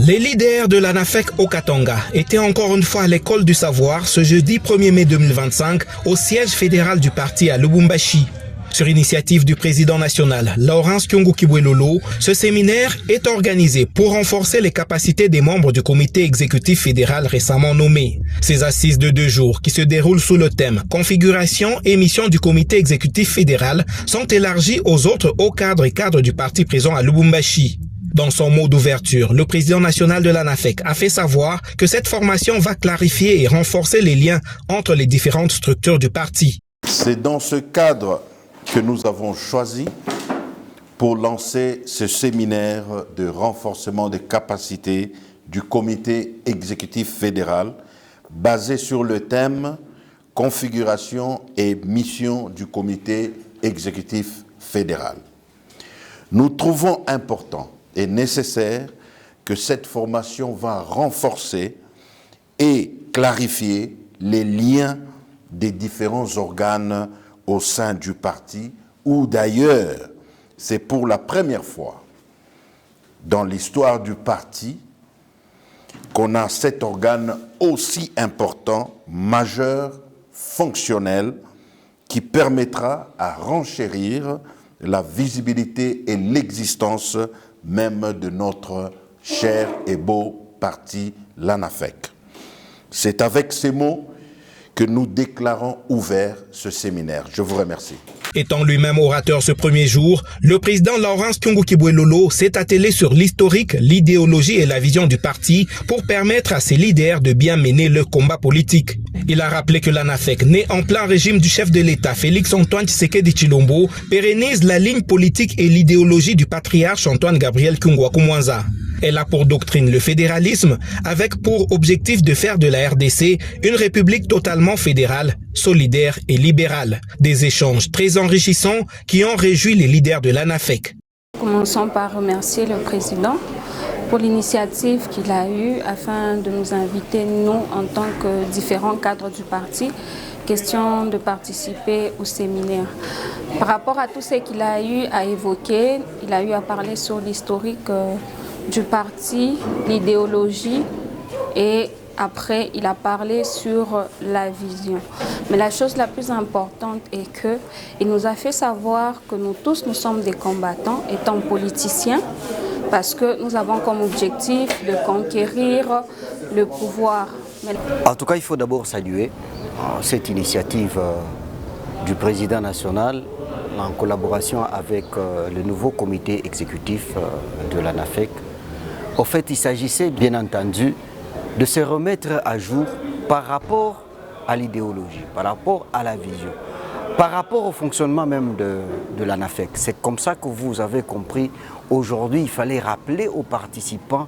Les leaders de l'ANAFEC au Katanga étaient encore une fois à l'école du savoir ce jeudi 1er mai 2025 au siège fédéral du parti à Lubumbashi. Sur initiative du président national, Laurence Kyungu Kibwelolo, ce séminaire est organisé pour renforcer les capacités des membres du comité exécutif fédéral récemment nommé. Ces assises de 2 jours, qui se déroulent sous le thème « Configuration et mission du comité exécutif fédéral » sont élargies aux autres hauts cadres et cadres du parti présent à Lubumbashi. Dans son mot d'ouverture, le président national de l'ANAFEC a fait savoir que cette formation va clarifier et renforcer les liens entre les différentes structures du parti. C'est dans ce cadre que nous avons choisi pour lancer ce séminaire de renforcement des capacités du comité exécutif fédéral basé sur le thème « Configuration et mission du comité exécutif fédéral ». Nous trouvons important et nécessaire que cette formation va renforcer et clarifier les liens des différents organes au sein du parti, où d'ailleurs, c'est pour la première fois dans l'histoire du parti qu'on a cet organe aussi important, majeur, fonctionnel, qui permettra à renchérir la visibilité et l'existence même de notre cher et beau parti, l'ANAFEC. C'est avec ces mots que nous déclarons ouvert ce séminaire. Je vous remercie. Étant lui-même orateur ce premier jour, le président Laurence Kyungu Kibwelolo s'est attelé sur l'historique, l'idéologie et la vision du parti pour permettre à ses leaders de bien mener le combat politique. Il a rappelé que l'ANAFEC, né en plein régime du chef de l'État Félix-Antoine Tshisekedi Tshilombo, pérennise la ligne politique et l'idéologie du patriarche Antoine Gabriel Kungwaku Mwanza. Elle a pour doctrine le fédéralisme, avec pour objectif de faire de la RDC une république totalement fédérale, solidaire et libérale. Des échanges très enrichissants qui ont réjoui les leaders de l'ANAFEC. Commençons par remercier le président pour l'initiative qu'il a eue afin de nous inviter, nous, en tant que différents cadres du parti, question de participer au séminaire. Par rapport à tout ce qu'il a eu à évoquer, il a eu à parler sur l'historique du parti, l'idéologie et après il a parlé sur la vision. Mais la chose la plus importante est qu'il nous a fait savoir que nous tous nous sommes des combattants étant politiciens parce que nous avons comme objectif de conquérir le pouvoir. En tout cas, il faut d'abord saluer cette initiative du président national en collaboration avec le nouveau comité exécutif de l'ANAFEC. Au fait, il s'agissait bien entendu de se remettre à jour par rapport à l'idéologie, par rapport à la vision, par rapport au fonctionnement même de l'ANAFEC. C'est comme ça que vous avez compris, aujourd'hui, il fallait rappeler aux participants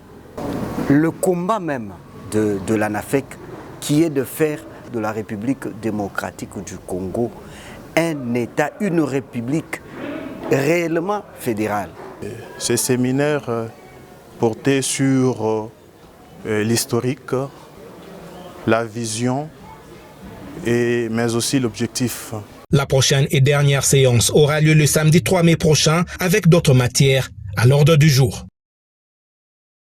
le combat même de l'ANAFEC qui est de faire de la République démocratique du Congo un État, une République réellement fédérale. Ce séminaire portait sur l'historique, la vision, mais aussi l'objectif. La prochaine et dernière séance aura lieu le samedi 3 mai prochain avec d'autres matières à l'ordre du jour.